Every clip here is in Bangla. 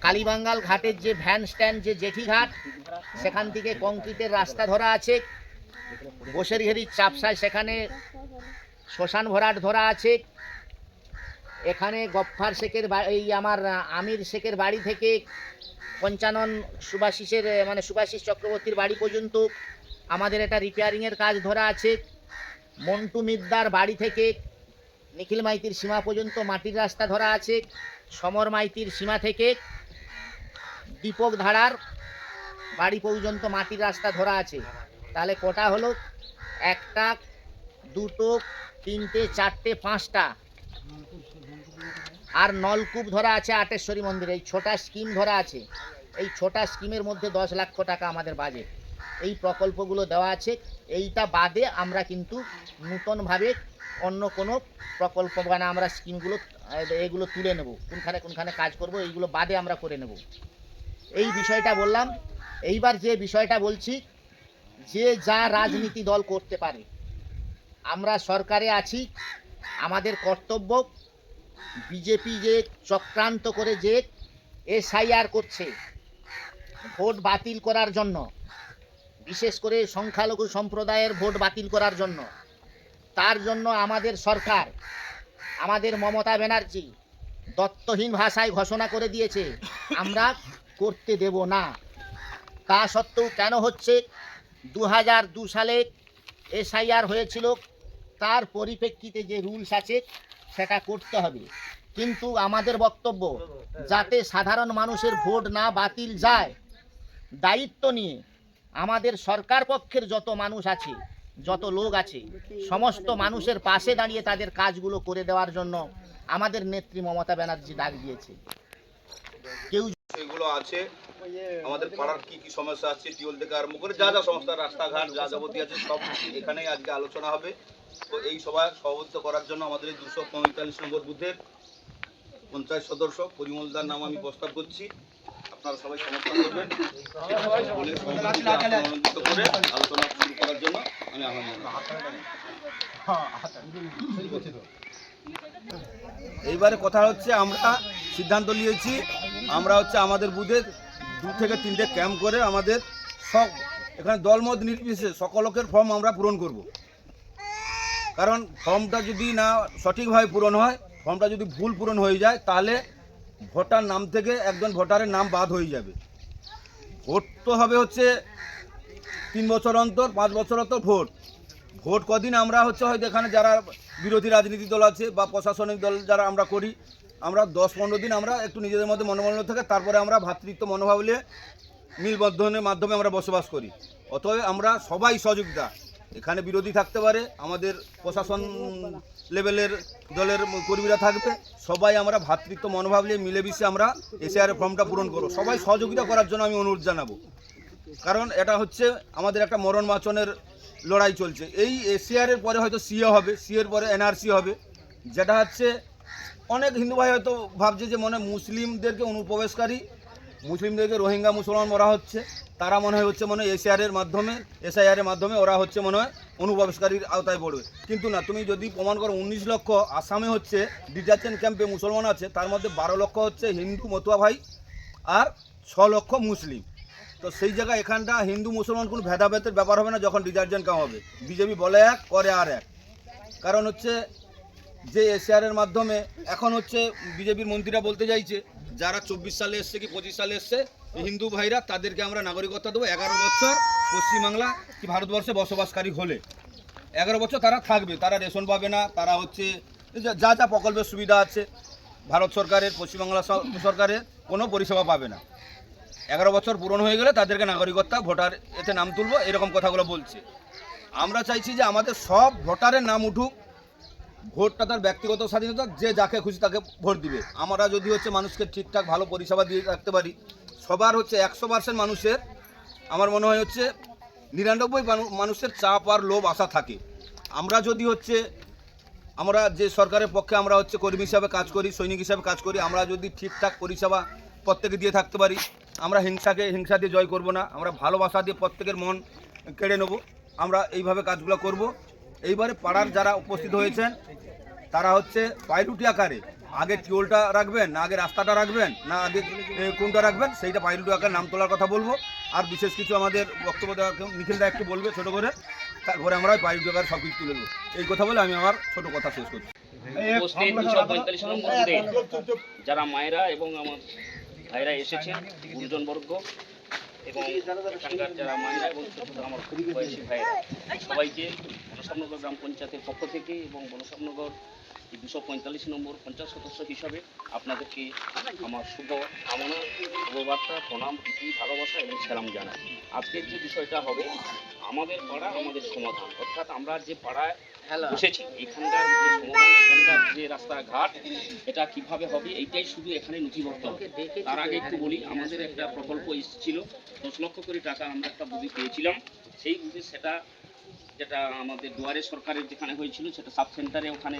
কালীবাঙ্গাল ঘাটের যে ভ্যান স্ট্যান্ড যে জেঠি ঘাট, সেখান থেকে কংক্রিটের রাস্তা ধরা আছে। বসেরঘেরির চাপসায় সেখানে শ্মশান ভরাট ধরা আছে। এখানে গফফার শেখের এই আমার আমির শেখের বাড়ি থেকে পঞ্চানন সুভাষিসের মানে সুভাষিস চক্রবর্তীর বাড়ি পর্যন্ত আমাদের এটা রিপেয়ারিংয়ের কাজ ধরা আছে। মন্টু মিদ্দার বাড়ি থেকে নিখিল মাইতির সীমা পর্যন্ত মাটির রাস্তা ধরা আছে। সমর মাইতির সীমা থেকে দীপক ধারার বাড়ি পর্যন্ত মাটির রাস্তা ধরা আছে। তাহলে কটা হলো? একটা, দুটো, তিনটে, চারটে, পাঁচটা। আর নলকূপ ধরা আছে আটেশ্বরী মন্দিরে। এই ছোটা স্কিম ধরা আছে। এই ছোটা স্কিমের মধ্যে 10 লক্ষ টাকা আমাদের বাজেট। এই প্রকল্পগুলো দেওয়া আছে। এইটা বাদে আমরা কিন্তু নূতনভাবে অন্য কোনো প্রকল্প মানে আমরা স্কিমগুলো এগুলো তুলে নেব, কোনখানে কোনখানে কাজ করব এইগুলো বাদে আমরা করে নেব। এই বিষয়টা বললাম। এইবার যে বিষয়টা বলছি, যে যা রাজনীতি দল করতে পারে, আমরা সরকারে আছি, আমাদের কর্তব্য বিজেপি যে চক্রান্ত করে যে এসআইআর করছে ভোট বাতিল করার জন্য, বিশেষ করে সংখ্যালঘু সম্প্রদায়ের ভোট বাতিল করার জন্য, তার জন্য আমাদের সরকার, আমাদের মমতা ব্যানার্জি দত্তহীন ভাষায় ঘোষণা করে দিয়েছে আমরা করতে দেব না। তা সত্ত্বেও কেন হচ্ছে? 2002 সালে এসআইআর হয়েছিল, তার পরিপ্রেক্ষিতে যে রুলস আছে সেটা করতে হবে। কিন্তু আমাদের বক্তব্য, যাতে সাধারণ মানুষের ভোট না বাতিল যায়, দায়িত্ব নিয়ে আমাদের সরকার পক্ষের যত মানুষ আছে, যত লোক আছে, সমস্ত মানুষের পাশে দাঁড়িয়ে তাদের কাজগুলো করে দেওয়ার জন্য আমাদের নেত্রী মমতা ব্যানার্জি ডাক দিয়েছে। কেউ সেগুলো আছে আমাদের পাড়ার কি কি সমস্যা আছে, টিউল থেকে আরম্ভ করে যা যা সমস্যা, রাস্তাঘাট যা যাবতীয় আছে সব এখানেই আজকে আলোচনা হবে। তো এই সভায় সভাপতিত্ব করার জন্য আমাদের এই 245 নম্বর বুথের পঞ্চায়েত সদস্য পরিমলদার নাম আমি প্রস্তাব করছি। আপনারা সবাই সমর্থন করবেন। আনন্দিত করে আলোচনা শুরু করার জন্য আমি আহ্বান জানাই। এইবারে কথা হচ্ছে, আমরা সিদ্ধান্ত নিয়েছি আমরা হচ্ছে আমাদের বুথে 2 থেকে 3টে ক্যাম্প করে আমাদের সব এখানে দলমত নির্বিশেষে সকলের ফর্ম আমরা পূরণ করব। কারণ ফর্মটা যদি না সঠিকভাবে পূরণ হয়, ফর্মটা যদি ভুল পূরণ হয়ে যায়, তাহলে ভোটার নাম থেকে একজন ভোটারের নাম বাদ হয়ে যাবে। ভোট তো হবে হচ্ছে 3 বছর অন্তর, 5 বছর অন্তর ভোট। ভোট কদিন আমরা হচ্ছে হয়তো এখানে যারা বিরোধী রাজনীতি দল আছে বা প্রশাসনিক দল যারা আমরা করি, আমরা 10-15 দিন আমরা একটু নিজেদের মধ্যে মনোমালিন্য থাকে, তারপরে আমরা ভ্রাতৃত্ব মনোভাব নিয়ে মিলবন্ধনের মাধ্যমে আমরা বসবাস করি। অতএব আমরা সবাই সহযোগিতা, এখানে বিরোধী থাকতে পারে, আমাদের প্রশাসন লেভেলের দলের কর্মীরা থাকবে, সবাই আমরা ভ্রাতৃত্ব মনোভাব নিয়ে মিলেমিশে আমরা এসআইআর ফর্মটা পূরণ করব। সবাই সহযোগিতা করার জন্য আমি অনুরোধ জানাবো। কারণ এটা হচ্ছে আমাদের একটা মরণ বাঁচনের লড়াই চলছে। এই এসআইআরের পরে হয়তো সিএ হবে, সিএর পরে এনআরসি হবে, যেটা হচ্ছে অনেক হিন্দু ভাই হয়তো ভাবছে যে মনে মুসলিমদেরকে অনুপ্রবেশকারী, মুসলিমদেরকে রোহিঙ্গা মুসলমান বলা হচ্ছে, তারা মনে হয় হচ্ছে মনে হয় এসআইআরের মাধ্যমে ওরা হচ্ছে মনে হয় অনুপ্রবেশকারীর আওতায় পড়বে। কিন্তু না, তুমি যদি প্রমাণ করো 19 লক্ষ আসামে হচ্ছে ডিটেনশন ক্যাম্পে মুসলমান আছে, তার মধ্যে 12 লক্ষ হচ্ছে হিন্দু মতুয়া ভাই আর 6 লক্ষ মুসলিম। তো সেই জায়গায় এখানটা হিন্দু মুসলমান কোনো ভেদাভেদের ব্যাপার হবে না যখন ডিটারজেন্ট কাম হবে। বিজেপি বলে এক, করে আর এক। কারণ হচ্ছে যে এসআইআরের মাধ্যমে এখন হচ্ছে বিজেপির মন্ত্রীরা বলতে চাইছে যারা 24 সালে এসছে কি 25 সালে এসছে হিন্দু ভাইরা, তাদেরকে আমরা নাগরিকত্ব দেবো 11 বছর পশ্চিমবাংলা কি ভারতবর্ষে বসবাসকারী হলে 11 বছর তারা থাকবে, তারা রেশন পাবে না, তারা হচ্ছে যা যা প্রকল্পের সুবিধা আছে ভারত সরকারের, পশ্চিমবাংলা সরকারের কোনো পরিষেবা পাবে না। 11 বছর পূরণ হয়ে গেলে তাদেরকে নাগরিকত্ব ভোটার এতে নাম তুলবো, এরকম কথাগুলো বলছে। আমরা চাইছি যে আমাদের সব ভোটারের নাম উঠুক, ভোটটা তার ব্যক্তিগত স্বাধীনতা, যে যাকে খুশি তাকে ভোট দিবে। আমরা যদি হচ্ছে মানুষকে ঠিকঠাক ভালো পরিষেবা দিয়ে রাখতে পারি, সবার হচ্ছে 100% মানুষের, আমার মনে হয় হচ্ছে 99 মানুষের চাপ আর লোভ আশা থাকে। আমরা যদি হচ্ছে আমরা যে সরকারের পক্ষে আমরা হচ্ছে কর্মী হিসাবে কাজ করি, সৈনিক হিসাবে কাজ করি, আমরা যদি ঠিকঠাক পরিষেবা প্রত্যেকে দিয়ে থাকতে পারি, আমরা হিংসা দিয়ে জয় করব না, আমরা ভালোবাসা দিয়ে প্রত্যেকের মন কেড়ে নেব। আমরা এইভাবে কাজগুলো করব। এইবারে পাড়ার যারা উপস্থিত হয়েছেন তারা হচ্ছে পাইলুটি আকারে আগে টিউবওয়েলটা রাখবেন না আগে রাস্তাটা রাখবেন না আগে কোনটা রাখবেন, সেইটা পাইলট আকার নাম তোলার কথা বলবো। আর বিশেষ কিছু আমাদের বক্তব্য দেওয়া নিখিলদা একটু বলবে ছোটো করে, তারপরে আমরা পাইলট আকার সব কিছু তুলে দেবো। এই কথা বলে আমি আমার ছোটো কথা শেষ করছি। পোস্টে 245 নম্বর বুথে যারা মায়েরা এবং আমার ভাইরা এসেছেন, গুরুজনবর্গ এবং এখানকার যারা মায়েরা এবং ছোট আমার খুবই বয়সী ভাইরা, সবাইকে বনসামনগর গ্রাম পঞ্চায়েতের পক্ষ থেকে এবং বনসামনগর 245 নম্বর পঞ্চায়েত সদস্য হিসাবে আপনাদেরকে আমার শুভ কামনা, শুভবার্তা, প্রণাম, প্রীতি, ভালোবাসা এবং সালাম জানাই। আজকের যে বিষয়টা হবে আমাদের পাড়া আমাদের সমাধান, অর্থাৎ আমরা যে পাড়ায় বসেছি এখানকার যে সমাধান, এখানকার যে রাস্তাঘাট, এটা কিভাবে হবে এইটাই শুধু এখানে নথিভুক্ত হবে। তার আগে একটু বলি, আমাদের একটা প্রকল্প এসেছিল 10 লক্ষ কোটি টাকা আমরা একটা বুদ্ধি পেয়েছিলাম। সেই বুদ্ধি সেটা যেটা আমাদের দুয়ারে সরকারের যেখানে হয়েছিল সেটা সাব সেন্টারে ওখানে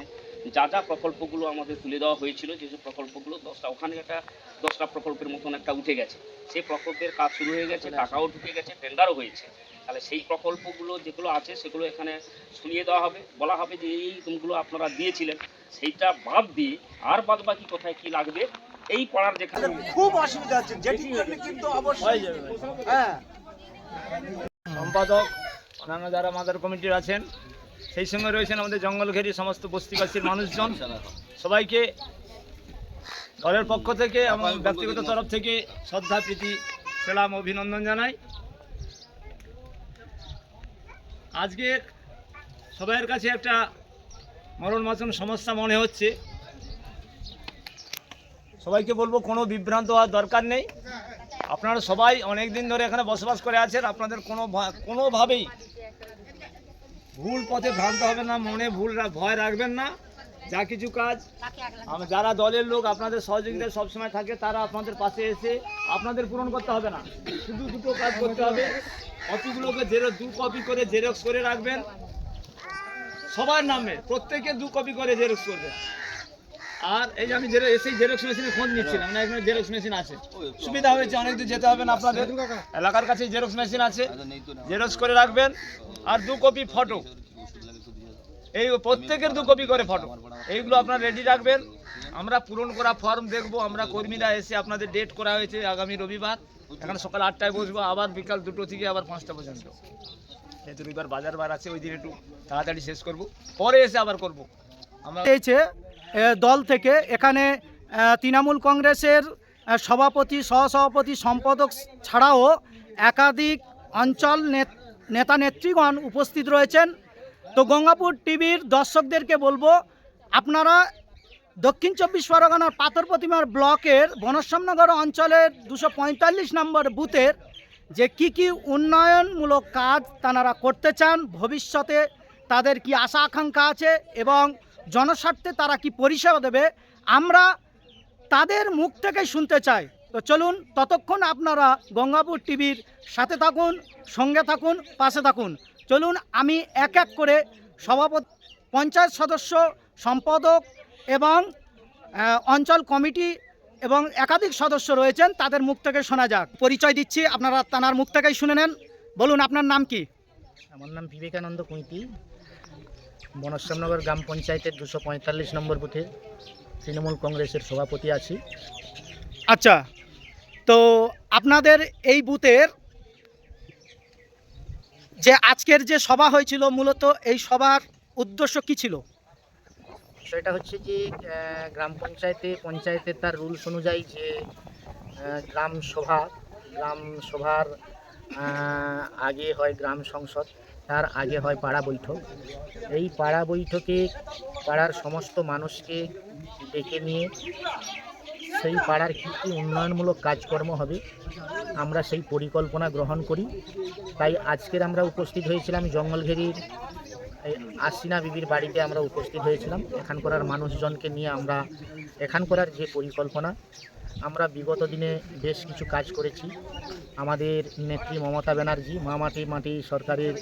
যা যা প্রকল্পগুলো আমাদের তুলে দেওয়া হয়েছিল, যেসব প্রকল্পগুলো 10টা, ওখানে একটা 10টা প্রকল্পের মতন একটা উঠে গেছে। সেই প্রকল্পের কাজ শুরু হয়ে গেছে, টাকাও ঢুকে গেছে, টেন্ডারও হয়েছে। তাহলে সেই প্রকল্পগুলো যেগুলো আছে সেগুলো এখানে শুনিয়ে দেওয়া হবে, বলা হবে যে এই এইগুলো আপনারা দিয়েছিলেন, সেইটা বাদ দিয়ে আর বাদ বাকি কোথায় কি লাগবে এই পাড়ার যেখানে খুব অসুবিধা হচ্ছে, যেটি করলে কিন্তু অবশ্যই হ্যাঁ। সম্পাদক অন্যান্য যারা মাদার কমিটির আছেন, সেই সঙ্গে রয়েছেন আমাদের জঙ্গল ঘেরি সমস্ত বস্তিবাসীর মানুষজন, সবাইকে দলের পক্ষ থেকে এবং ব্যক্তিগত তরফ থেকে শ্রদ্ধা, প্রীতি, সালাম, অভিনন্দন জানাই। আজকে সবাইয়ের কাছে একটা মরণ মাসন সমস্যা মনে হচ্ছে। সবাইকে বলবো কোনো বিভ্রান্ত হওয়ার দরকার নেই। আপনারা সবাই অনেক দিন ধরে এখানে বসবাস করে আছেন, আপনাদের কোনোভাবেই ভুল পথে ভ্রান্ত হবে না, মনে ভয় রাখবেন না। যা কিছু কাজ যারা দলের লোক আপনাদের সহযোগিতা সবসময় থাকে, তারা আপনাদের পাশে এসে আপনাদের পূরণ করতে হবে না, শুধু দুটো কাজ করতে হবে। কপিগুলোকে 2 কপি করে জেরক্স করে রাখবেন, সবার নামে প্রত্যেকে 2 কপি করে জেরক্স করবেন। আর এই যে আমি এসেই জেরক্স মেশিনে খোঁজ নিচ্ছিলাম না, এখানে জেরক্স মেশিন আছে, সুবিধা হয়েছে, অনেক দূর যেতে হবে না, আপনাদের এলাকার কাছে জেরক্স মেশিন আছে, জেরক্স করে রাখবেন। আর 2 কপি ফটো, এই প্রত্যেকের 2 কপি করে ফটো, এইগুলো আপনারা রেডি রাখবেন। আমরা পূরণ করা ফর্ম দেখব, আমরা কর্মীরা এসে আপনাদের ডেট করা হয়েছে আগামী রবিবার, এখানে সকাল 8টায় বসবো, আবার বিকাল 2টো থেকে আবার 5টা পর্যন্ত। যেহেতু রবিবার বাজার বার আছে, ওই দিন একটু তাড়াতাড়ি শেষ করব, পরে এসে আবার করব। আমরা দল থেকে এখানে তৃণমূল কংগ্রেসের সভাপতি, সহসভাপতি, সম্পাদক ছাড়াও একাধিক অঞ্চল নেতা নেত্রীগণ উপস্থিত রয়েছেন। তো গঙ্গাপুর টিভির দর্শকদেরকে বলবো, আপনারা দক্ষিণ 24 পরগনার পাথর প্রতিমার ব্লকের বনশ্যামনগর অঞ্চলের 245 নম্বর বুথের যে কি উন্নয়নমূলক কাজ তারা করতে চান, ভবিষ্যতে তাদের কি আশা আকাঙ্ক্ষা আছে এবং জনস্বার্থে তারা কি পরিষেবা দেবে, আমরা তাদের মুখ থেকে শুনতে চাই। তো চলুন, ততক্ষণ আপনারা গঙ্গাপুর টিভির সাথে থাকুন, সঙ্গে থাকুন, পাশে থাকুন। চলুন, আমি এক এক করে সভাপতি, পঞ্চায়েত সদস্য, সম্পাদক এবং অঞ্চল কমিটি এবং একাধিক সদস্য রয়েছেন, তাদের মুখ থেকে শোনা যাক। পরিচয় দিচ্ছি, আপনারা তানার মুখ থেকেই শুনে নেন। বলুন, আপনার নাম কি? আমার নাম বিবেকানন্দ কুইতি, বনশ্যামনগর গ্রাম পঞ্চায়েতের 245 নম্বর বুথে তৃণমূল কংগ্রেসের সভাপতি আছি। আচ্ছা, তো আপনাদের এই বুথের যে আজকের যে সভা হয়েছিল, মূলত এই সভার উদ্দেশ্য কি ছিল? সেটা হচ্ছে যে গ্রাম পঞ্চায়েতের তার রুলস অনুযায়ী যে গ্রাম সভার আগে হয় গ্রাম সংসদ, তার আগে হয় পাড়া বৈঠক। এই পাড়া বৈঠকে পাড়ার সমস্ত মানুষকে ডেকে নিয়ে সেই পাড়ার কী কী উন্নয়নমূলক কাজকর্ম হবে আমরা সেই পরিকল্পনা গ্রহণ করি। তাই আজকের আমরা উপস্থিত হয়েছিলাম জঙ্গলঘেরির আশিনা বিবির বাড়িতে, আমরা উপস্থিত হয়েছিলাম এখানকার মানুষজনকে নিয়ে। আমরা এখানকার যে পরিকল্পনা, আমরা বিগত দিনে বেশ কিছু কাজ করেছি। আমাদের নেত্রী মমতা ব্যানার্জি, মা মাটি সরকারের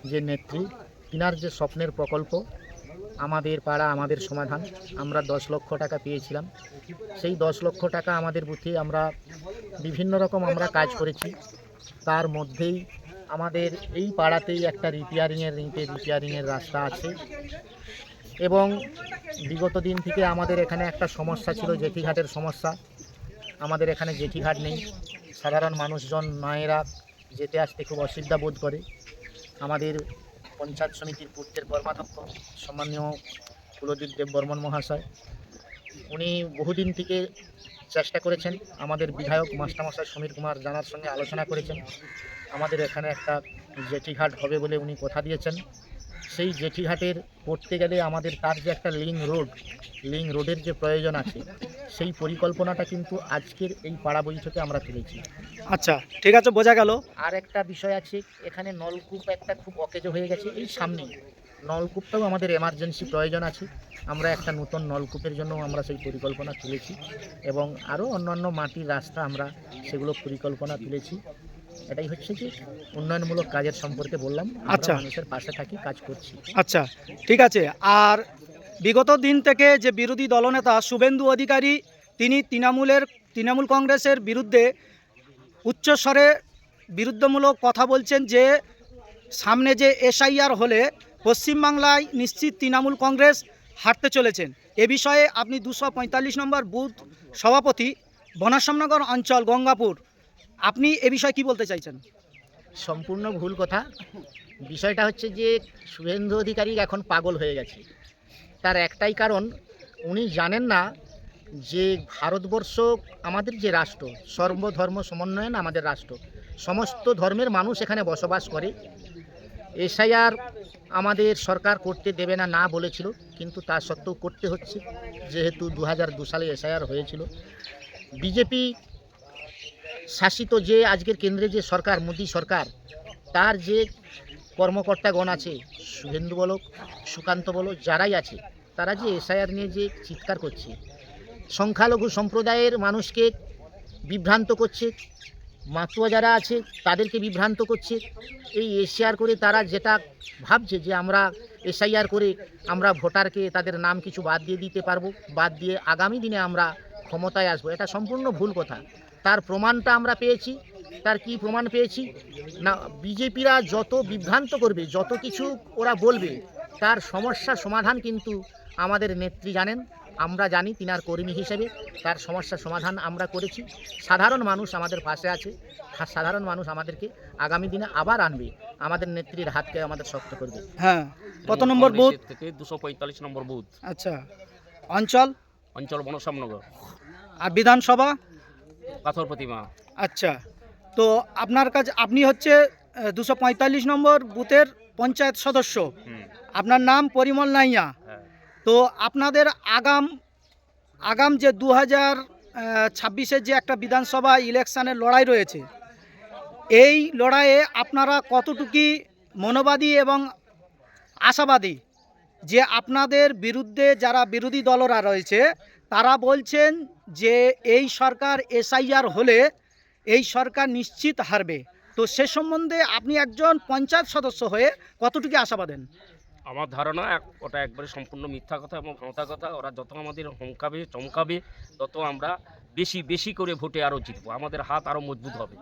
যে নেত্রী, তিনার যে স্বপ্নের প্রকল্প আমাদের পাড়া আমাদের সমাধান, আমরা 10 লক্ষ টাকা পেয়েছিলাম। সেই 10 লক্ষ টাকা আমাদের বুথে আমরা বিভিন্ন রকম আমরা কাজ করেছি। তার মধ্যেই আমাদের এই পাড়াতেই একটা রিপেয়ারিংয়ের রাস্তা আছে, এবং বিগত দিন থেকে আমাদের এখানে একটা সমস্যা ছিল, জেঠিঘাটের সমস্যা। আমাদের এখানে জেঠিঘাট নেই, সাধারণ মানুষজন মায়েরা যেতে আসতে খুব অসুবিধা বোধ করে। আমাদের পঞ্চায়েত সমিতির পূর্তের কর্মাধ্যক্ষ সম্মানীয় কুলদীপ দেব বর্মন মহাশয়, উনি বহুদিন থেকে চেষ্টা করেছেন। আমাদের বিধায়ক মাস্টারমশাই সমীর কুমার জানার সঙ্গে আলোচনা করেছেন, আমাদের এখানে একটা জেঠিঘাট হবে বলে উনি কথা দিয়েছেন। সেই জেঠিঘাটের করতে গেলে আমাদের তার যে একটা লিং রোডের যে প্রয়োজন আছে, সেই পরিকল্পনাটা কিন্তু আজকের এই পাড়া বৈঠকে আমরা তুলেছি। আচ্ছা, ঠিক আছে, বোঝা গেল। আর একটা বিষয় আছে, এখানে নলকূপ একটা খুব অকেজো হয়ে গেছে, এই সামনেই নলকূপটাও আমাদের এমার্জেন্সি প্রয়োজন আছে। আমরা একটা নতুন নলকূপের জন্য আমরা সেই পরিকল্পনা তুলেছি এবং আরও অন্যান্য মাটির রাস্তা আমরা সেগুলো পরিকল্পনা তুলেছি। এটাই হচ্ছে যে উন্নয়নমূলক কাজের সম্পর্কে বললাম। আমরা আচ্ছা। মানুষের পাশে থাকি, কাজ করছি। আচ্ছা, ঠিক আছে। আর বিগত দিন থেকে যে বিরোধী দলনেতা শুভেন্দু অধিকারী, তিনি তৃণমূল কংগ্রেসের বিরুদ্ধে উচ্চস্বরে বিরুদ্ধমূলক কথা বলছেন যে সামনে যে এসআইআর হলে পশ্চিমবাংলায় নিশ্চিত তৃণমূল কংগ্রেস হারতে চলেছেন। এ বিষয়ে আপনি 245 নম্বর বুথ সভাপতি, বনাশ্যামনগর অঞ্চল, গঙ্গাপুর, আপনি এ বিষয়ে কি বলতে চাইছেন? সম্পূর্ণ ভুল কথা। বিষয়টা হচ্ছে যে শুভেন্দু অধিকারী এখন পাগল হয়ে গেছে। তার একটাই কারণ, উনি জানেন না যে ভারতবর্ষ আমাদের যে রাষ্ট্র, সর্বধর্ম সমন্বয়ন আমাদের রাষ্ট্র, সমস্ত ধর্মের মানুষ এখানে বসবাস করে। এসআইআর আমাদের সরকার করতে দেবে না বলেছিল, কিন্তু তা সত্ত্বেও করতে হচ্ছে, যেহেতু 2002 সালে এসআইআর হয়েছিল। বিজেপি শাসিত যে আজকের কেন্দ্রে যে সরকার, মোদী সরকার, তার যে কর্মকর্তাগণ আছে, শুভেন্দু বলো, সুকান্ত বলো, যারাই আছে, তারা যে এসআইআর নিয়ে যে চিৎকার করছে, সংখ্যালঘু সম্প্রদায়ের মানুষকে বিভ্রান্ত করছে, মাতুয়া যারা আছে তাদেরকে বিভ্রান্ত করছে। এই এসআইআর করে তারা যেটা ভাবছে যে আমরা এসআইআর করে আমরা ভোটারকে তাদের নাম কিছু বাদ দিয়ে দিতে পারবো, বাদ দিয়ে আগামী দিনে আমরা ক্ষমতায় আসবো, এটা সম্পূর্ণ ভুল কথা। তার প্রমাণটা আমরা পেয়েছি। তার কি প্রমাণ পেয়েছি না, বিজেপিরা যত বিভ্রান্ত করবে, যত কিছু ওরা বলবে, তার সমস্যার সমাধান কিন্তু আমাদের নেত্রী জানেন, আমরা জানি। তিনার কর্মী হিসেবে তার সমস্যার সমাধান আমরা করেছি। সাধারণ মানুষ আমাদের পাশে আছে, সাধারণ মানুষ আমাদেরকে আগামী দিনে আবার আনবে, আমাদের নেত্রীর হাতকে আমাদের শক্ত করবে। হ্যাঁ, কত নম্বর বুথ থেকে 245 নম্বর বুথ, আচ্ছা, অঞ্চল বনশ্যামনগর, আর বিধানসভা পাথর প্রতিমা। আচ্ছা, তো আপনার কাছে আপনি হচ্ছে 245 নম্বর বুথের পঞ্চায়েত সদস্য, আপনার নাম পরিমল নাইয়া। হ্যাঁ। তো আপনাদের আগাম যে 2026-এর যে একটা বিধানসভা ইলেকশনের লড়াই রয়েছে, এই লড়াইয়ে আপনারা কতটুকু মনোবাদী এবং আশাবাদী যে আপনাদের বিরুদ্ধে যারা বিরোধী দলরা রয়েছে তারা বলছেন যে এই সরকার এসআইআর হলে এই সরকার নিশ্চিত হারবে? তো সে সম্বন্ধে আপনি একজন পঞ্চায়েত সদস্য হয়ে কতটুকু আশাবাদেন? আমার ধারণা ওটা একবারে সম্পূর্ণ মিথ্যা কথা এবং ভাঁওতা কথা। ওরা যত আমাদের হমকাবে চমকাবে, তত আমরা বেশি করে ভোটে আরও জিতবো, আমাদের হাত আরও মজবুত হবে।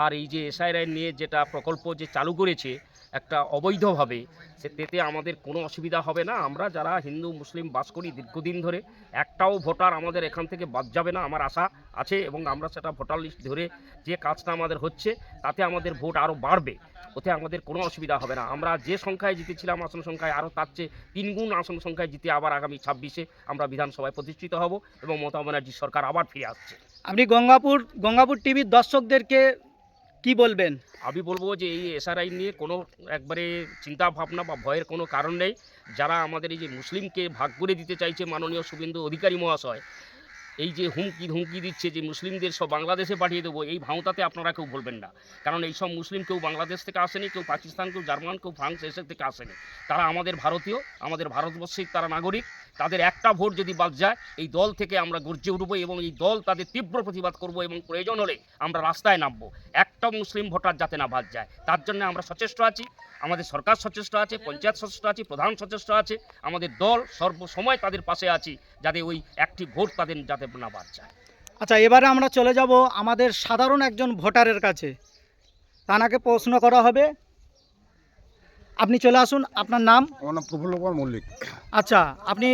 আর এই যে এসআইআর নিয়ে যেটা প্রকল্প যে চালু করেছে একটা অবৈধভাবে, সেটাতে আমাদের কোনো অসুবিধা হবে না। আমরা যারা হিন্দু মুসলিম বাস করি দীর্ঘদিন ধরে, একটাও ভোটার আমাদের এখান থেকে বাদ যাবে না, আমার আশা আছে। এবং আমরা সেটা ভোটার লিস্ট ধরে যে কাজটা আমাদের হচ্ছে, তাতে আমাদের ভোট আরও বাড়বে, ওতে আমাদের কোনো অসুবিধা হবে না। আমরা যে সংখ্যায় জিতেছিলাম আসন সংখ্যায়, আরও তার চেয়ে 3 গুণ আসন সংখ্যায় জিতে আবার আগামী 26-এ আমরা বিধানসভায় প্রতিষ্ঠিত হব এবং মমতা ব্যানার্জির সরকার আবার ফিরে আসছে। আপনি গঙ্গাপুর টিভির দর্শকদেরকে কি বলবেন? আমি বলবো যে এই এসআরআই নিয়ে কোনো একবারে চিন্তা ভাবনা বা ভয়ের কোনো কারণ নেই। যারা আমাদের এই যে মুসলিমকে ভাগ করে দিতে চাইছে মাননীয় শুভেন্দু অধিকারী মহাশয়, এই যে হুমকি দিচ্ছে যে মুসলিমদের সব বাংলাদেশে পাঠিয়ে দেবো, এই ভাঁওতাতে আপনারা কেউ বলবেন না। কারণ এই সব মুসলিম কেউ বাংলাদেশ থেকে আসেনি, কেউ পাকিস্তান, কেউ জার্মান, কেউ ফ্রান্স এসব থেকে আসেনি। তারা আমাদের ভারতীয়, আমাদের ভারতবর্ষের তারা নাগরিক। তাদের একটা ভোট যদি বাদ যায়, এই দল থেকে আমরা গর্জে উঠবো এবং এই দল তাদের তীব্র প্রতিবাদ করব এবং প্রয়োজন হলে আমরা রাস্তায় নামবো, একটা মুসলিম ভোটার যাতে না বাদ যায়। তার জন্য আমরা সচেষ্ট আছি, আমাদের সরকার সচেষ্ট আছে, পঞ্চায়েত সচেষ্ট আছে, প্রধান সচেষ্ট আছে, আমাদের দল সর্বসময় তাদের পাশে আছি, যাতে ওই একটি ভোট তাদের যাতে না বাদ যায়। আচ্ছা, এবারে আমরা চলে যাব আমাদের সাধারণ একজন ভোটারের কাছে, তাকে প্রশ্ন করা হবে। আপনি চলে আসুন, আপনার নাম? আমার নাম প্রফুল্ল কুমার মল্লিক। আচ্ছা, আপনি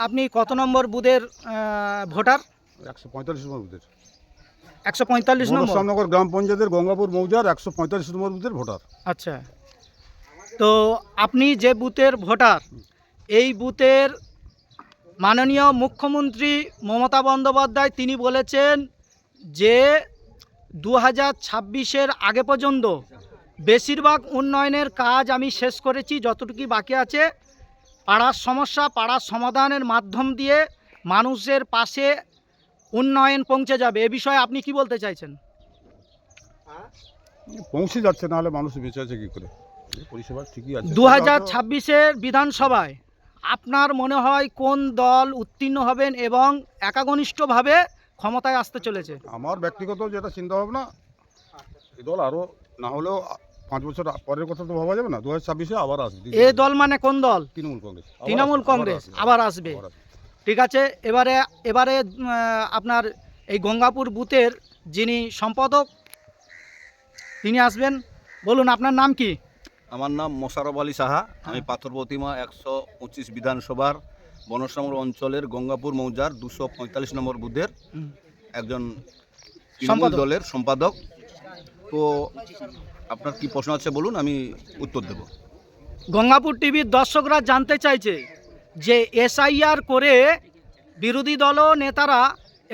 আপনি কত নম্বর বুথের ভোটার? 145 নম্বর বুথের 145 নম্বর। শ্যামনগর গ্রাম পঞ্চায়েতের গঙ্গাপুর মৌজার 145 নম্বর বুথের ভোটার। আচ্ছা, তো আপনি যে বুথের ভোটার, এই বুথের মাননীয় মুখ্যমন্ত্রী মমতা বন্দ্যোপাধ্যায় তিনি বলেছেন যে 2026-এর আগে পর্যন্ত বেশিরভাগ উন্নয়নের কাজ আমি শেষ করেছি, যতটুকু বাকি আছে পাড়ার সমস্যা পাড়ার সমাধানের মাধ্যম দিয়ে মানুষের পাশে উন্নয়ন পৌঁছে যাবে। এ বিষয়ে আপনি কি বলতে চাইছেন? পৌঁছে যাচ্ছে, না হলে মানুষ বেঁচে আছে কি করে? পরিষেবা ঠিকই আছে। 2026-এর বিধানসভায় আপনার মনে হয় কোন দল উত্তীর্ণ হবেন এবং একাগনিষ্ঠভাবে ক্ষমতায় আসতে চলেছে? আমার ব্যক্তিগত যেটা চিন্তা ভাবনা, এই দল আরও না হলেও 5 বছর পরের কথা তো ভাবা যাবে না, 2026-এ আবার আসবে। এ দল মানে কোন দল? তৃণমূল কংগ্রেস। তৃণমূল কংগ্রেস আবার আসবে। ঠিক আছে, এবারে আপনার এই গঙ্গাপুর বুথের যিনি সম্পাদক তিনি আসবেন। বলুন, আপনার নাম কি? আমার নাম মোশাররফ আলী সাহা। আমি পাথর প্রতিমা 125 বিধানসভার বনশ্যামল অঞ্চলের গঙ্গাপুর মৌজার 245 নম্বর বুথের একজন তৃণমূল দলের সম্পাদক। তো আপনার কি প্রশ্ন আছে বলুন, আমি উত্তর দেব। গঙ্গাপুর টিভির দর্শকরা জানতে চাইছে যে এসআইআর করে বিরোধী দল নেতারা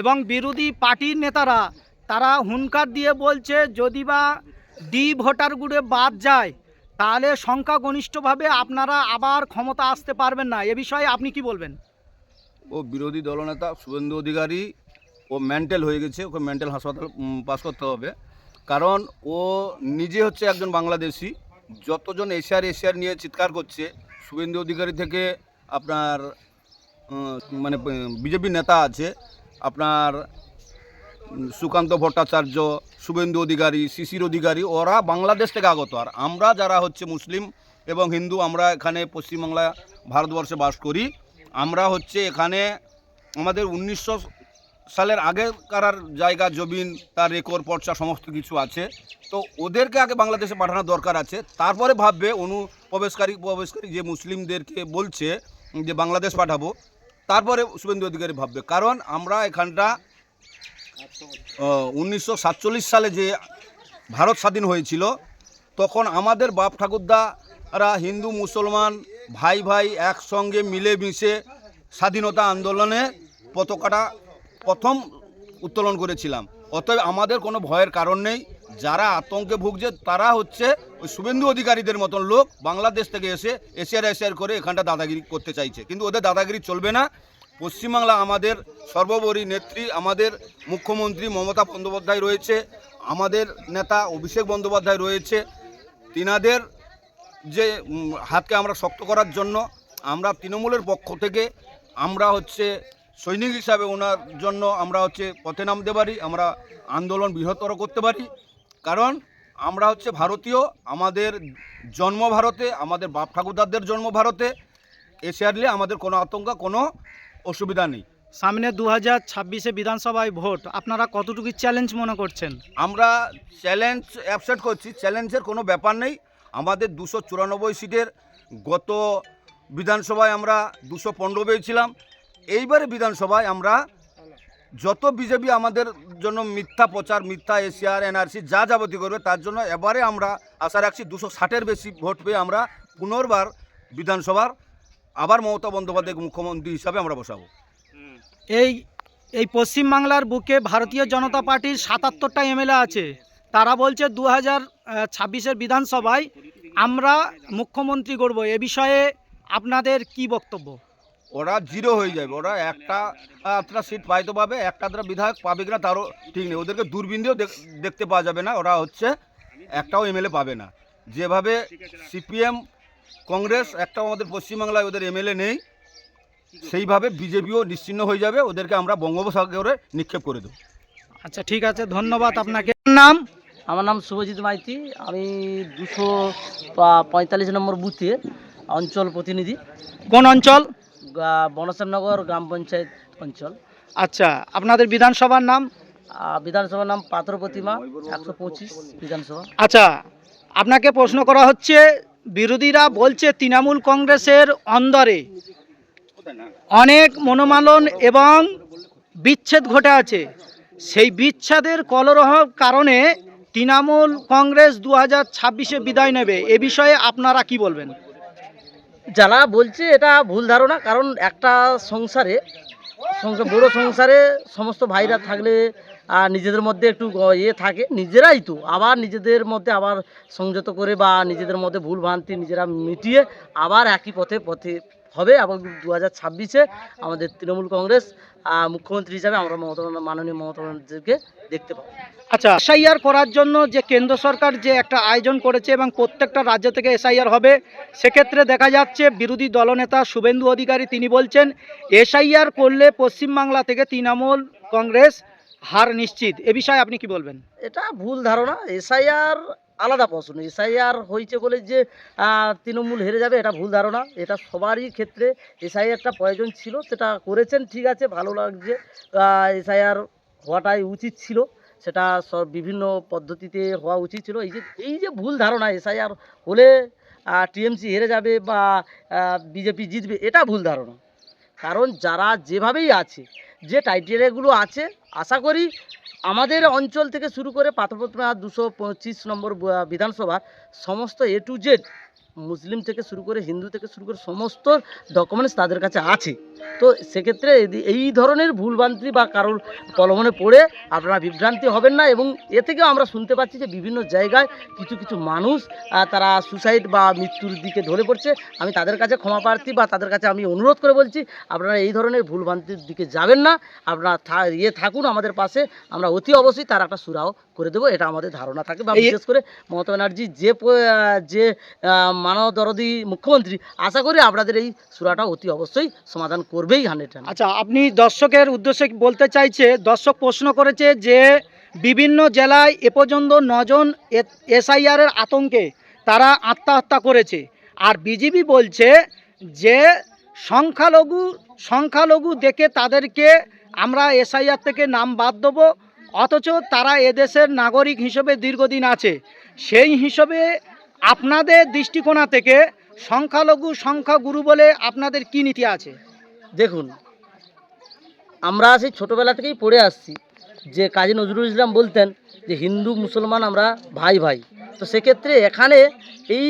এবং বিরোধী পার্টির নেতারা তারা হুঙ্কার দিয়ে বলছে যদি বা ডি ভোটারগুলো বাদ যায় তাহলে সংখ্যাগরিষ্ঠভাবে আপনারা আবার ক্ষমতা আসতে পারবেন না। এ বিষয়ে আপনি কি বলবেন? ও বিরোধী দলনেতা শুভেন্দু অধিকারী ও মেন্টাল হয়ে গেছে, ওকে মেন্টাল হাসপাতাল পাস করতে হবে। কারণ ও নিজে হচ্ছে একজন বাংলাদেশি। যতজন এশিয়ার নিয়ে চিৎকার করছে, শুভেন্দু অধিকারী থেকে আপনার মানে বিজেপি নেতা আছে আপনার সুকান্ত ভট্টাচার্য, শুভেন্দু অধিকারী, শিশির অধিকারী, ওরা বাংলাদেশ থেকে আগত। আর আমরা যারা হচ্ছে মুসলিম এবং হিন্দু, আমরা এখানে পশ্চিমবাংলা ভারতবর্ষে বাস করি। আমরা হচ্ছে এখানে আমাদের 1900 সালের আগেকার জায়গা জমিন, তার রেকর্ড পর্চা সমস্ত কিছু আছে। তো ওদেরকে আগে বাংলাদেশে পাঠানোর দরকার আছে, তারপরে ভাববে অনুপ্রবেশকারী যে মুসলিমদেরকে বলছে যে বাংলাদেশ পাঠাবো, তারপরে শুভেন্দু অধিকারী ভাববে। কারণ আমরা এখানটা 1947 সালে যে ভারত স্বাধীন হয়েছিল, তখন আমাদের বাপ ঠাকুরদারা হিন্দু মুসলমান ভাই ভাই একসঙ্গে মিলেমিশে স্বাধীনতা আন্দোলনে পতাকাটা প্রথম উত্তোলন করেছিলাম। অতএব আমাদের কোনো ভয়ের কারণ নেই। যারা আতঙ্কে ভুগছে তারা হচ্ছে ওই শুভেন্দু অধিকারীদের মতন লোক, বাংলাদেশ থেকে এসে এশিয়ার করে এখানটা দাদাগিরি করতে চাইছে। কিন্তু ওদের দাদাগিরি চলবে না। পশ্চিমবাংলা আমাদের সর্বোপরি নেত্রী, আমাদের মুখ্যমন্ত্রী মমতা বন্দ্যোপাধ্যায় রয়েছে, আমাদের নেতা অভিষেক বন্দ্যোপাধ্যায় রয়েছে। তিনাদের যে হাতকে আমরা শক্ত করার জন্য আমরা তৃণমূলের পক্ষ থেকে আমরা হচ্ছে সৈনিক হিসাবে ওনার জন্য আমরা হচ্ছে পথে নামতে পারি, আমরা আন্দোলন বৃহত্তর করতে পারি। কারণ আমরা হচ্ছে ভারতীয়, আমাদের জন্ম ভারতে, আমাদের বাপ ঠাকুরদাদের জন্ম ভারতে। এশিয়ারলে আমাদের কোনো আতঙ্ক, কোনো অসুবিধা নেই। সামনে 2026-এ বিধানসভায় ভোট, আপনারা কতটুকু চ্যালেঞ্জ মনে করছেন? আমরা চ্যালেঞ্জ অ্যাকসেপ্ট করছি, চ্যালেঞ্জের কোনো ব্যাপার নেই। আমাদের 294 সিটের গত বিধানসভায় আমরা 215 পেয়েছিলাম। এইবারে বিধানসভায় আমরা যত বিজেপি আমাদের জন্য মিথ্যা প্রচার, মিথ্যা এশিয়ার এনআরসি যা যাবতীয় করবে, তার জন্য এবারে আমরা আশা রাখছি 260-এর বেশি ভোট পেয়ে আমরা পুনর্বার বিধানসভার আবার মমতা বন্দ্যোপাধ্যায়কে মুখ্যমন্ত্রী হিসাবে আমরা বসাবো। এই পশ্চিমবাংলার বুকে ভারতীয় জনতা পার্টির 77টা এমএলএ আছে। তারা বলছে 2026-এর বিধানসভায় আমরা মুখ্যমন্ত্রী করব। এ বিষয়ে আপনাদের কি বক্তব্য? ওরা জিরো হয়ে যাবে। ওরা একটা সিট পাইতে পাবে, একটা বিধায়ক পাবে কিনা তারও ঠিক নেই। ওদেরকে দূরবীন দিয়েও দেখতে পাওয়া যাবে না। ওরা হচ্ছে একটাও এমএলএ পাবে না। যেভাবে সিপিএম কংগ্রেস একটাও আমাদের পশ্চিমবাংলায় ওদের এমএলএ নেই, সেইভাবে বিজেপিও নিশ্চিহ্ন হয়ে যাবে। ওদেরকে আমরা বঙ্গোপসাগরে নিক্ষেপ করে দেবো। আচ্ছা, ঠিক আছে, ধন্যবাদ আপনাকে। নাম? আমার নাম শুভজিৎ মাইতি। আমি 245 নম্বর বুথে অঞ্চল প্রতিনিধি। কোন অঞ্চল? বনশ্যামনগর গ্রাম পঞ্চায়েত অঞ্চল। আচ্ছা, আপনাদের বিধানসভার নাম? বিধানসভার নাম পাথর প্রতিমা 125 বিধানসভা। আচ্ছা, আপনাকে প্রশ্ন করা হচ্ছে বিরোধীরা বলছে তৃণমূল কংগ্রেসের অন্দরে অনেক মনোমালন এবং বিচ্ছেদ ঘটে আছে। সেই বিচ্ছেদের কলরহের কারণে তৃণমূল কংগ্রেস 2026-এ বিদায় নেবে। এ বিষয়ে আপনারা কি বলবেন? যারা বলছে এটা ভুল ধারণা, কারণ একটা সংসারে বড় সংসারে সমস্ত ভাইরা থাকলে নিজেদের মধ্যে একটু থাকে, নিজেরাই তো আবার নিজেদের মধ্যে আবার সংযত করে বা নিজেদের মধ্যে ভুল ভ্রান্তি নিজেরা মিটিয়ে আবার একই পথে হবে। এবং 2026-এ আমাদের তৃণমূল কংগ্রেস মুখ্যমন্ত্রী হিসাবে আমরা মাননীয় মমতা ব্যানার্জিকে দেখতে পাবো। আচ্ছা, এসআইআর করার জন্য যে কেন্দ্র সরকার যে একটা আয়োজন করেছে এবং প্রত্যেকটা রাজ্য থেকে এসআইআর হবে, সেক্ষেত্রে দেখা যাচ্ছে বিরোধী দলনেতা শুভেন্দু অধিকারী তিনি বলছেন এসআইআর করলে পশ্চিমবাংলা থেকে তৃণমূল কংগ্রেস হার নিশ্চিত। এ বিষয়ে আপনি কি বলবেন? এটা ভুল ধারণা। এসআইআর আলাদা প্রশ্ন। এসআইআর হয়েছে বলে যে তৃণমূল হেরে যাবে, এটা ভুল ধারণা। এটা সবারই ক্ষেত্রে এসআইআরটা প্রয়োজন ছিল, সেটা করেছেন, ঠিক আছে, ভালো লাগছে। এসআইআর হওয়াটাই উচিত ছিল, সেটা সব বিভিন্ন পদ্ধতিতে হওয়া উচিত ছিল। এই যে ভুল ধারণা এসআইআর হলে টিএমসি হেরে যাবে বা বিজেপি জিতবে, এটা ভুল ধারণা। কারণ যারা যেভাবেই আছে, যে টাইটেরিয়াগুলো আছে, আশা করি আমাদের অঞ্চল থেকে শুরু করে পাথরপ্রতিমা 225 নম্বর বিধানসভার সমস্ত A to Z, মুসলিম থেকে শুরু করে হিন্দু থেকে শুরু করে সমস্ত ডকুমেন্টস তাদের কাছে আছে। তো সেক্ষেত্রে এই ধরনের ভুলভ্রান্তি বা কারোর প্রলোভনে পড়ে আপনারা বিভ্রান্তি হবেন না। এবং এ থেকেও আমরা শুনতে পাচ্ছি যে বিভিন্ন জায়গায় কিছু মানুষ তারা সুসাইড বা মৃত্যুর দিকে ধরে পড়ছে। আমি তাদের কাছে ক্ষমা প্রার্থী বা তাদের কাছে আমি অনুরোধ করে বলছি, আপনারা এই ধরনের ভুলভ্রান্তির দিকে যাবেন না, আপনারা থাকুন আমাদের পাশে, আমরা অতি অবশ্যই তার একটা সুরাহ করে দেবো, এটা আমাদের ধারণা থাকে। বা বিশেষ করে মমতা ব্যানার্জি যে মানবদরদী মুখ্যমন্ত্রী, আশা করি আপনাদের এই সুরাটা অতি অবশ্যই সমাধান করবেই 100%। আচ্ছা, আপনি দর্শকের উদ্দেশ্যে বলতে চাইছে, দর্শক প্রশ্ন করেছে যে বিভিন্ন জেলায় এ পর্যন্ত 9 জন এসআইআরের আতঙ্কে তারা আত্মহত্যা করেছে, আর বিজেপি বলছে যে সংখ্যালঘু দেখে তাদেরকে আমরা এসআইআর থেকে নাম বাদ দেবো, অথচ তারা এদেশের নাগরিক হিসেবে দীর্ঘদিন আছে। সেই হিসেবে আপনাদের দৃষ্টিকোণ থেকে সংখ্যাগুরু বলে আপনাদের কি নীতি আছে? দেখুন, আমরা সেই ছোটোবেলা থেকেই পড়ে আসছি যে কাজী নজরুল ইসলাম বলতেন যে হিন্দু মুসলমান আমরা ভাই ভাই। তো সেক্ষেত্রে এখানে এই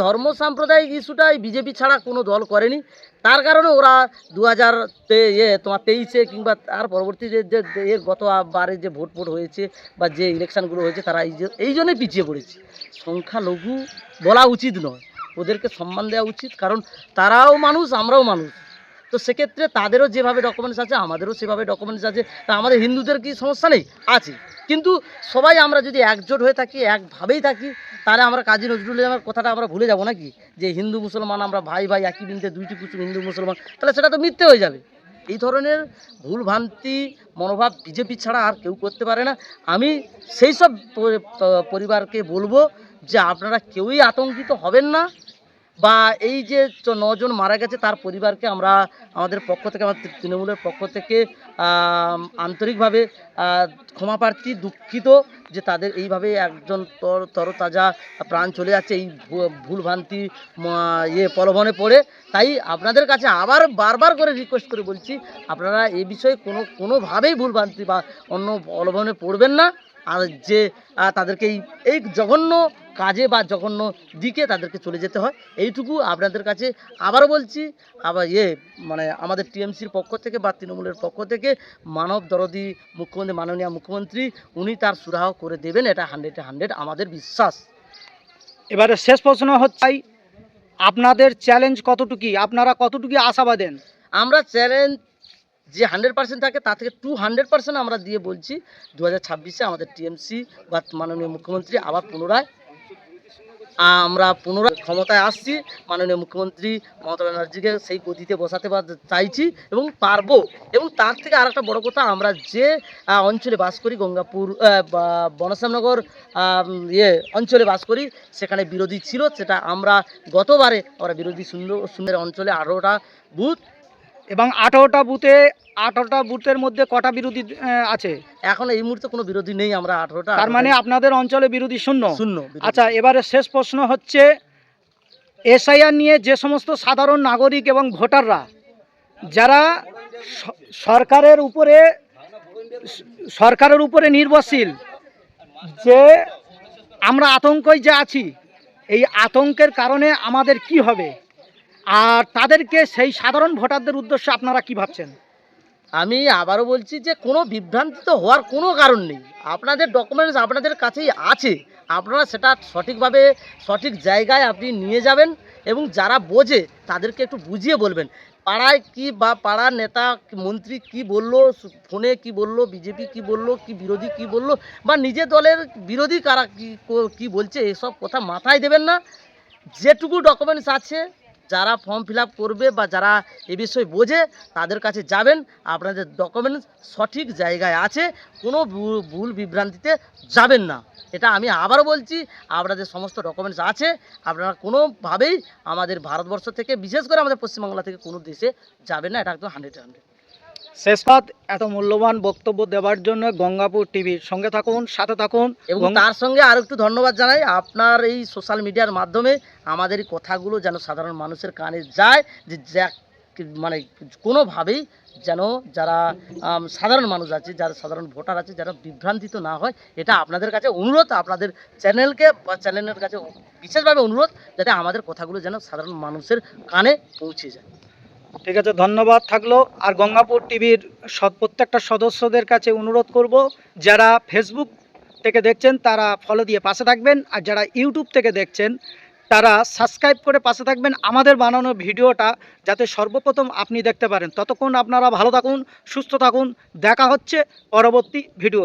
ধর্ম সাম্প্রদায়িক ইস্যুটা বিজেপি ছাড়া কোনো দল করেনি। তার কারণে ওরা 2023-এ কিংবা তার পরবর্তী যে গতবারে যে ভোট হয়েছে বা যে ইলেকশানগুলো হয়েছে, তারা এই জন্যই পিছিয়ে পড়েছে। সংখ্যালঘু বলা উচিত নয়, ওদেরকে সম্মান দেওয়া উচিত, কারণ তারাও মানুষ, আমরাও মানুষ। তো সেক্ষেত্রে তাদেরও যেভাবে ডকুমেন্টস আছে আমাদেরও সেভাবে ডকুমেন্টস আছে। তা আমাদের হিন্দুদের কি সমস্যা নেই? আছে। কিন্তু সবাই আমরা যদি একজোট হয়ে থাকি, একভাবেই থাকি, তাহলে আমরা কাজী নজরুল ইসলামের কথাটা আমরা ভুলে যাব নাকি, যে হিন্দু মুসলমান আমরা ভাই ভাই, একই বৃন্তে দুইটি কুসুম হিন্দু মুসলমান, তাহলে সেটা তো মিথ্যে হয়ে যাবে। এই ধরনের ভুলভ্রান্তি মনোভাব বিজেপি ছাড়া আর কেউ করতে পারে না। আমি সেই সব পরিবারকে বলবো যে আপনারা কেউই আতঙ্কিত হবেন না, বা এই যে 9 জন মারা গেছে তার পরিবারকে আমরা আমাদের পক্ষ থেকে, আমাদের তৃণমূলের পক্ষ থেকে আন্তরিকভাবে ক্ষমা প্রার্থী, দুঃখিত যে তাদের এইভাবে একজন তরতাজা প্রাণ চলে যাচ্ছে এই ভুলভ্রান্তি প্রলোভনে পড়ে। তাই আপনাদের কাছে আবার বারবার করে রিকোয়েস্ট করে বলছি, আপনারা এই বিষয়ে কোনোভাবেই ভুলভ্রান্তি বা অন্য প্রলোভনে পড়বেন না। আর যে তাদেরকে এই জঘন্য কাজে বা জঘন্য দিকে তাদেরকে চলে যেতে হয়, এইটুকু আপনাদের কাছে আবারও বলছি। আবার আমাদের টিএমসির পক্ষ থেকে বা তৃণমূলের পক্ষ থেকে মানব দরদী মুখ্যমন্ত্রী, মাননীয় মুখ্যমন্ত্রী, উনি তার সুরাহ করে দেবেন, এটা 100% আমাদের বিশ্বাস। এবারে শেষ প্রশ্ন হচ্ছে, আপনাদের চ্যালেঞ্জ কতটুকু, আপনারা কতটুকু আশাবাদেন? আমরা চ্যালেঞ্জ যে 100% থাকে তার থেকে 200% আমরা দিয়ে বলছি 2026-এ আমাদের টিএমসি বা মাননীয় মুখ্যমন্ত্রী আবার আমরা পুনরায় ক্ষমতায় আসছি। মাননীয় মুখ্যমন্ত্রী মমতা ব্যানার্জিকে সেই গদিতে বসাতে চাইছি এবং পারবো। এবং তার থেকে আর একটা বড়ো কথা, আমরা যে অঞ্চলে বাস করি, গঙ্গাপুর বনশ্যামনগর অঞ্চলে বাস করি, সেখানে বিরোধী ছিল, সেটা আমরা গতবারে বিরোধী শূন্যের অঞ্চলে 18টা বুথ, এবং 18টা বুথের মধ্যে কটা বিরোধী আছে? এখন এই মুহূর্তে কোনো বিরোধী নেই, আমরা 18টা। তার মানে আপনাদের অঞ্চলে বিরোধী শূন্য। শূন্য। আচ্ছা, এবারে শেষ প্রশ্ন হচ্ছে, এসআইআর নিয়ে যে সমস্ত সাধারণ নাগরিক এবং ভোটাররা যারা সরকারের উপরে নির্ভরশীল, যে আমরা আতঙ্কই যে আছি, এই আতঙ্কের কারণে আমাদের কি হবে, আর তাদেরকে সেই সাধারণ ভোটারদের উদ্দেশ্যে আপনারা কি ভাবছেন? আমি আবারও বলছি যে কোনো বিভ্রান্তি তো হওয়ার কোনো কারণ নেই। আপনাদের ডকুমেন্টস আপনাদের কাছেই আছে, আপনারা সেটা সঠিকভাবে সঠিক জায়গায় আপনি নিয়ে যাবেন এবং যারা বোঝে তাদেরকে একটু বুঝিয়ে বলবেন। পাড়ায় কি বা পাড়ার নেতা মন্ত্রী কি বললো, ফোনে কি বললো, বিজেপি কি বললো, কি বিরোধী কি বললো, বা নিজের দলের বিরোধী কারা কি বলছে, এসব কথা মাথায় দেবেন না। যেটুকু ডকুমেন্টস আছে, যারা ফর্ম ফিল আপ করবে বা যারা এ বিষয়ে বোঝে তাদের কাছে যাবেন, আপনাদের ডকুমেন্টস সঠিক জায়গায় আছে, কোনো ভুল বিভ্রান্তিতে যাবেন না। এটা আমি আবারও বলছি, আপনাদের সমস্ত ডকুমেন্টস আছে, আপনারা কোনোভাবেই আমাদের ভারতবর্ষ থেকে, বিশেষ করে আমাদের পশ্চিমবাংলা থেকে কোনো দেশে যাবেন না, এটা একদম 100%। শেষ পাত, এত মূল্যবান বক্তব্য দেওয়ার জন্য গঙ্গাপুর টিভির সঙ্গে থাকুন, সাথে থাকুন। এবং তার সঙ্গে আরও একটু ধন্যবাদ জানাই, আপনার এই সোশ্যাল মিডিয়ার মাধ্যমে আমাদের এই কথাগুলো যেন সাধারণ মানুষের কানে যায়, যে মানে কোনোভাবেই যেন যারা সাধারণ মানুষ আছে, যারা সাধারণ ভোটার আছে, যারা বিভ্রান্তিত না হয়, এটা আপনাদের কাছে অনুরোধ, আপনাদের চ্যানেলকে বা চ্যানেলের কাছে বিশেষভাবে অনুরোধ, যাতে আমাদের কথাগুলো যেন সাধারণ মানুষের কানে পৌঁছে যায়। ঠিক আছে, ধন্যবাদ থাকলো। আর গঙ্গাপুর টিভির প্রত্যেকটা সদস্যদের কাছে অনুরোধ করব, যারা ফেসবুক থেকে দেখছেন তারা ফলো দিয়ে পাশে থাকবেন, আর যারা ইউটিউব থেকে দেখছেন তারা সাবস্ক্রাইব করে পাশে থাকবেন, আমাদের বানানো ভিডিওটা যাতে সর্বপ্রথম আপনি দেখতে পারেন। ততক্ষণ আপনারা ভালো থাকুন, সুস্থ থাকুন, দেখা হচ্ছে পরবর্তী ভিডিও।